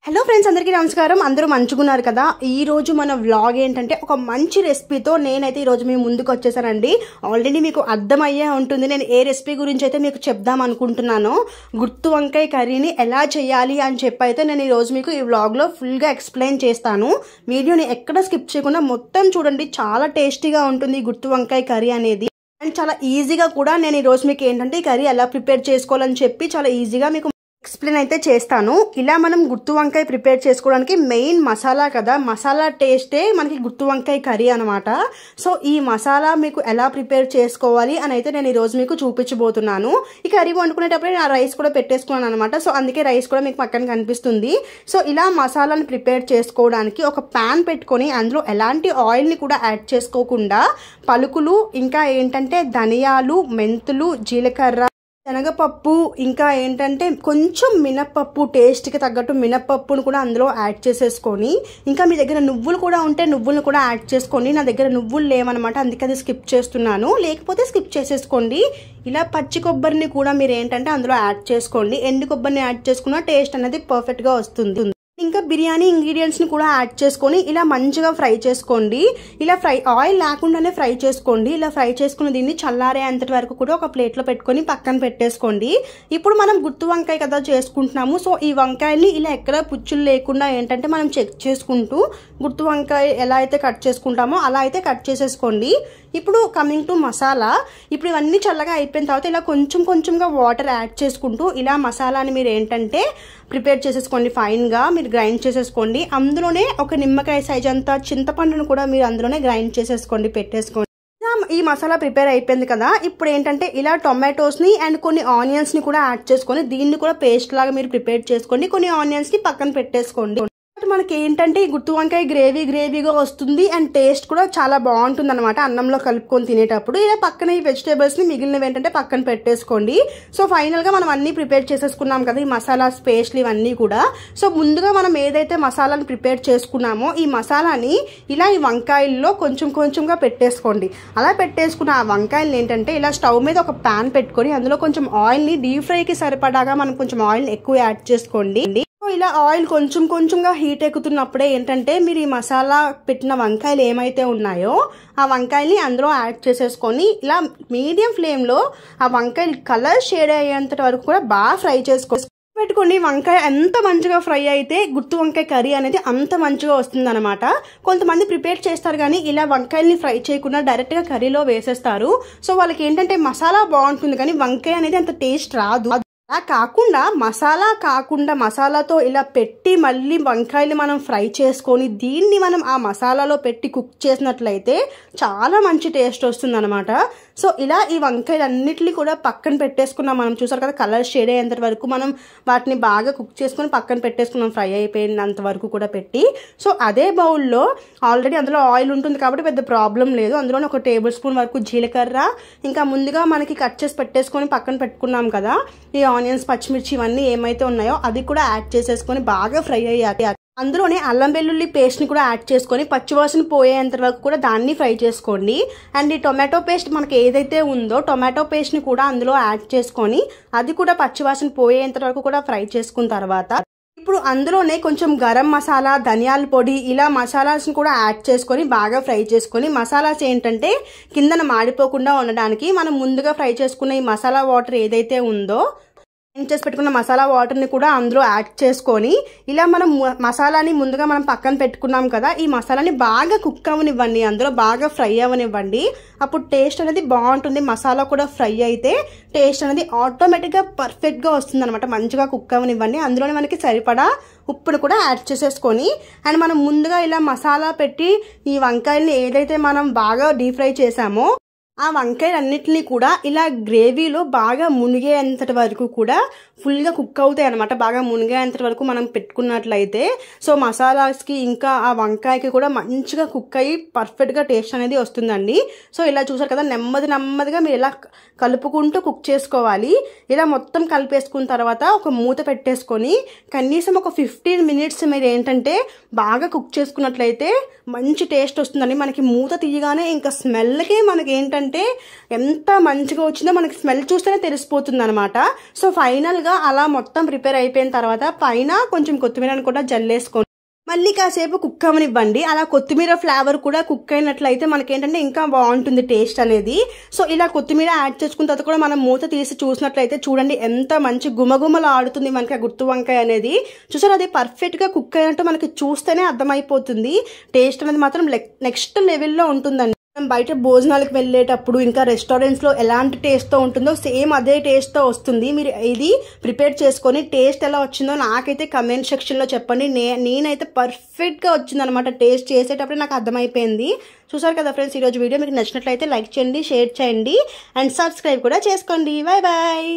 Hello friends, అందరికీ నమస్కారం. అందరూ మంచుకున్నారు కదా. ఈ రోజు మన వ్లాగ్ ఏంటంటే ఒక మంచి రెసిపీతో నేనైతే ఈ రోజు మీ ముందుకు వచ్చేసానండి. ఆల్రెడీ మీకు అర్థమయ్యే ఉంటుంది నేను ఏ రెసిపీ గురించి అయితే మీకు చెప్దాం అనుకుంటున్నాను. గుత్తి వంకాయ కర్రీని ఎలా చేయాలి అని చెప్పి అయితే నేను ఈ రోజు మీకు ఈ వ్లాగ్లో ఫుల్గా ఎక్స్ప్లెయిన్ చేస్తాను. వీడియోని ఎక్కడ స్కిప్ చేయకుండా మొత్తం చూడండి. చాలా టేస్టీగా ఉంటుంది ఈ గుత్తి వంకాయ కర్రీ అనేది. అండ్ చాలా ఈజీగా కూడా నేను ఈ రోజు మీకు ఏంటంటే ఈ కర్రీ ఎలా ప్రిపేర్ చేసుకోవాలని చెప్పి చాలా ఈజీగా మీకు ఎక్స్ప్లెయిన్ అయితే చేస్తాను. ఇలా మనం గుత్తి వంకాయ ప్రిపేర్ చేసుకోవడానికి మెయిన్ మసాలా కదా, మసాలా టేస్టే మనకి గుత్తి వంకాయ కర్రీ అనమాట. సో ఈ మసాలా మీకు ఎలా ప్రిపేర్ చేసుకోవాలి అని అయితే నేను ఈరోజు మీకు చూపించబోతున్నాను. ఈ కర్రీ వండుకునేటప్పుడు నేను రైస్ కూడా పెట్టేసుకున్నాను అనమాట. సో అందుకే రైస్ కూడా మీకు పక్కన కనిపిస్తుంది. సో ఇలా మసాలాని ప్రిపేర్ చేసుకోవడానికి ఒక ప్యాన్ పెట్టుకొని అందులో ఎలాంటి ఆయిల్ని కూడా యాడ్ చేసుకోకుండా పలుకులు, ఇంకా ఏంటంటే ధనియాలు, మెంతులు, జీలకర్ర, శనగపప్పు, ఇంకా ఏంటంటే కొంచెం మినప్పప్పు, టేస్ట్కి తగ్గట్టు మినప్పప్పును కూడా అందులో యాడ్ చేసేసుకొని, ఇంకా మీ దగ్గర నువ్వులు కూడా ఉంటే నువ్వులను కూడా యాడ్ చేసుకొని, నా దగ్గర నువ్వులు లేవన్నమాట అందుకే అది స్కిప్ చేస్తున్నాను, లేకపోతే స్కిప్ చేసేసుకోండి. ఇలా పచ్చి కొబ్బరిని కూడా మీరు ఏంటంటే అందులో యాడ్ చేసుకోండి. ఎండు కొబ్బరిని యాడ్ చేసుకున్న టేస్ట్ అనేది పర్ఫెక్ట్గా వస్తుంది. ఇంకా బిర్యానీ ఇంగ్రీడియంట్స్ని కూడా యాడ్ చేసుకొని ఇలా మంచిగా ఫ్రై చేసుకోండి. ఇలా ఆయిల్ లేకుండానే ఫ్రై చేసుకోండి. ఇలా ఫ్రై చేసుకున్న దీన్ని చల్లారేంతటి వరకు కూడా ఒక ప్లేట్లో పెట్టుకొని పక్కన పెట్టేసుకోండి. ఇప్పుడు మనం గుత్తి వంకాయ కదా చేసుకుంటున్నాము. సో ఈ వంకాయల్ని ఇలా ఎక్కడ పుచ్చులు లేకుండా ఏంటంటే మనం చెక్ చేసుకుంటూ గుత్తి వంకాయ ఎలా అయితే కట్ చేసుకుంటామో అలా అయితే కట్ చేసేసుకోండి. ఇప్పుడు కమింగ్ టు మసాలా. ఇప్పుడు ఇవన్నీ చల్లగా అయిపోయిన తర్వాత ఇలా కొంచెంగా వాటర్ యాడ్ చేసుకుంటూ ఇలా మసాలాని మీరు ఏంటంటే ప్రిపేర్ చేసేసుకోండి. ఫైన్గా మీరు గ్రైండ్ చేసేసుకోండి. అందులోనే ఒక నిమ్మకాయ సైజ్ అంతా చింతపండును కూడా మీరు అందులోనే గ్రైండ్ చేసేసుకోండి, పెట్టేసుకోండి. ఈ మసాలా ప్రిపేర్ అయిపోయింది కదా. ఇప్పుడు ఏంటంటే ఇలా టొమాటోస్ని అండ్ కొన్ని ఆనియన్స్ని కూడా యాడ్ చేసుకొని దీన్ని కూడా పేస్ట్ లాగా మీరు ప్రిపేర్ చేసుకోండి. కొన్ని ఆనియన్స్ని పక్కన పెట్టేసుకోండి. మనకి ఏంటంటే ఈ గుత్తి వంకాయ గ్రేవీగా వస్తుంది అండ్ టేస్ట్ కూడా చాలా బాగుంటుంది అనమాట అన్నంలో కలుపుకొని తినేటప్పుడు. ఇలా పక్కన ఈ వెజిటేబుల్స్ని మిగిలినవి ఏంటంటే పక్కన పెట్టేసుకోండి. సో ఫైనల్గా మనం అన్నీ ప్రిపేర్ చేసేసుకున్నాం కదా, ఈ మసాలాస్ పేస్ట్లు ఇవన్నీ కూడా. సో ముందుగా మనం ఏదైతే మసాలాని ప్రిపేర్ చేసుకున్నామో ఈ మసాలాని ఇలా ఈ వంకాయల్లో కొంచెంగా పెట్టేసుకోండి. అలా పెట్టేసుకున్న ఆ వంకాయలు ఏంటంటే ఇలా స్టవ్ మీద ఒక ప్యాన్ పెట్టుకొని అందులో కొంచెం ఆయిల్ని డీప్ ఫ్రైకి సరిపడాగా మనం కొంచెం ఆయిల్ని ఎక్కువ యాడ్ చేసుకోండి. ఇలా ఆయిల్ కొంచెంగా హీట్ ఎక్కుతున్నప్పుడే ఏంటంటే మీరు ఈ మసాలా పెట్టిన వంకాయలు ఏమైతే ఉన్నాయో ఆ వంకాయల్ని అందులో యాడ్ చేసేసుకొని ఇలా మీడియం ఫ్లేమ్లో ఆ వంకాయలు కలర్ షేడ్ అయ్యేంత వరకు కూడా బాగా ఫ్రై పెట్టుకోండి. వంకాయ ఎంత మంచిగా ఫ్రై అయితే గుత్తి వంకాయ కర్రీ అనేది అంత మంచిగా వస్తుంది అనమాట. కొంతమంది ప్రిపేర్ చేస్తారు కానీ ఇలా వంకాయల్ని ఫ్రై చేయకుండా డైరెక్ట్గా కర్రీలో వేసేస్తారు. సో వాళ్ళకి ఏంటంటే మసాలా బాగుంటుంది కానీ వంకాయ అనేది అంత టేస్ట్ రాదు. అలా కాకుండా మసాలాతో ఇలా పెట్టి మళ్ళీ వంకాయలు మనం ఫ్రై చేసుకొని దీన్ని మనం ఆ మసాలాలో పెట్టి కుక్ చేసినట్లయితే చాలా మంచి టేస్ట్ వస్తుంది అనమాట. సో ఇలా ఈ వంకాయలు అన్నిటిని కూడా పక్కన పెట్టేసుకున్నాం. మనం చూసారు కదా కలర్ షేడ్ అయ్యేంత వరకు మనం వాటిని బాగా కుక్ చేసుకొని పక్కన పెట్టేసుకున్నాం, ఫ్రై అయిపోయినంత వరకు కూడా పెట్టి. సో అదే బౌల్లో ఆల్రెడీ అందులో ఆయిల్ ఉంటుంది కాబట్టి పెద్ద ప్రాబ్లం లేదు. అందులోనే ఒక టేబుల్ స్పూన్ వరకు జీలకర్ర, ఇంకా ముందుగా మనకి కట్ చేసి పెట్టేసుకొని పక్కన పెట్టుకున్నాం కదా ఈ ఆనియన్స్, పచ్చిమిర్చి ఇవన్నీ ఏమైతే ఉన్నాయో అది కూడా యాడ్ చేసేసుకొని బాగా ఫ్రై అయ్యాక అందులోనే అల్లం వెల్లుల్లి పేస్ట్ని కూడా యాడ్ చేసుకొని పచ్చివాసన పోయేంత వరకు కూడా దాన్ని ఫ్రై చేసుకోండి. అండ్ ఈ టొమాటో పేస్ట్ మనకి ఏదైతే ఉందో టొమాటో పేస్ట్ని కూడా అందులో యాడ్ చేసుకొని అది కూడా పచ్చివాసన పోయేంత వరకు కూడా ఫ్రై చేసుకున్న తర్వాత ఇప్పుడు అందులోనే కొంచెం గరం మసాలా, ధనియాల పొడి, ఇలా మసాలాస్ని కూడా యాడ్ చేసుకొని బాగా ఫ్రై చేసుకొని మసాలాస్ ఏంటంటే కిందన మాడిపోకుండా ఉండడానికి మనం ముందుగా ఫ్రై చేసుకున్న ఈ మసాలా వాటర్ ఏదైతే ఉందో చేసి పెట్టుకున్న మసాలా వాటర్ని కూడా అందులో యాడ్ చేసుకొని ఇలా మనం మసాలాని ముందుగా మనం పక్కన పెట్టుకున్నాం కదా ఈ మసాలాని బాగా కుక్ అవ్వనివ్వండి, అందులో బాగా ఫ్రై అవ్వనివ్వండి. అప్పుడు టేస్ట్ అనేది బాగుంటుంది. మసాలా కూడా ఫ్రై అయితే టేస్ట్ అనేది ఆటోమేటిక్గా పర్ఫెక్ట్గా వస్తుంది అనమాట. మంచిగా కుక్ అవ్వనివ్వండి. అందులోనే మనకి సరిపడా ఉప్పును కూడా యాడ్ చేసేసుకొని అండ్ మనం ముందుగా ఇలా మసాలా పెట్టి ఈ వంకాయల్ని ఏదైతే మనం బాగా డీప్ ఫ్రై చేసామో ఆ వంకాయలన్నిటినీ కూడా ఇలా గ్రేవీలో బాగా మునిగేంతటి వరకు కూడా ఫుల్గా కుక్ అవుతాయి అనమాట. బాగా మునిగేంతటి వరకు మనం పెట్టుకున్నట్లయితే సో మసాలాస్కి ఇంకా ఆ వంకాయకి కూడా మంచిగా కుక్ అయ్యి పర్ఫెక్ట్గా టేస్ట్ అనేది వస్తుందండి. సో ఇలా చూసారు కదా నెమ్మదిగా మీరు ఇలా కలుపుకుంటూ కుక్ చేసుకోవాలి. ఇలా మొత్తం కలిపేసుకున్న తర్వాత ఒక మూత పెట్టేసుకొని కనీసం ఒక 15 మినిట్స్ మీరు ఏంటంటే బాగా కుక్ చేసుకున్నట్లయితే మంచి టేస్ట్ వస్తుందండి. మనకి మూత తీయగానే ఇంకా స్మెల్కి మనకి ఏంటంటే అంటే ఎంత మంచిగా వచ్చిందో మనకి స్మెల్ చూస్తేనే తెలిసిపోతుంది అనమాట. సో ఫైనల్గా అలా మొత్తం ప్రిపేర్ అయిపోయిన తర్వాత పైన కొంచెం కొత్తిమీరని కూడా జల్లేసుకోండి. మళ్ళీ కాసేపు కుక్ అవ్వనివ్వండి. అలా కొత్తిమీర ఫ్లేవర్ కూడా కుక్ అయినట్లయితే మనకేంటంటే ఇంకా బాగుంటుంది టేస్ట్ అనేది. సో ఇలా కొత్తిమీర యాడ్ చేసుకున్న తర్వాత కూడా మనం మూత తీసి చూసినట్లయితే చూడండి ఎంత మంచి గుమగుమలు ఆడుతుంది మనకి ఆ గుత్తి వంకాయ అనేది. చూసారు, అది పర్ఫెక్ట్గా కుక్ అయినట్టు మనకి చూస్తేనే అర్థమైపోతుంది. టేస్ట్ అనేది మాత్రం నెక్స్ట్ లెవెల్లో ఉంటుందండి. మనం బయట భోజనాలకు వెళ్ళేటప్పుడు ఇంకా రెస్టారెంట్స్లో ఎలాంటి టేస్ట్తో ఉంటుందో సేమ్ అదే టేస్ట్తో వస్తుంది. మీరు ఇది ప్రిపేర్ చేసుకొని టేస్ట్ ఎలా వచ్చిందో నాకైతే కమెంట్ సెక్షన్లో చెప్పండి. నేనైతే పర్ఫెక్ట్గా వచ్చిందనమాట. టేస్ట్ చేసేటప్పుడు నాకు అర్థమైపోయింది. చూసారు కదా ఫ్రెండ్స్, ఈరోజు వీడియో మీకు నచ్చినట్లయితే లైక్ చేయండి, షేర్ చేయండి అండ్ సబ్స్క్రైబ్ కూడా చేసుకోండి. Bye bye.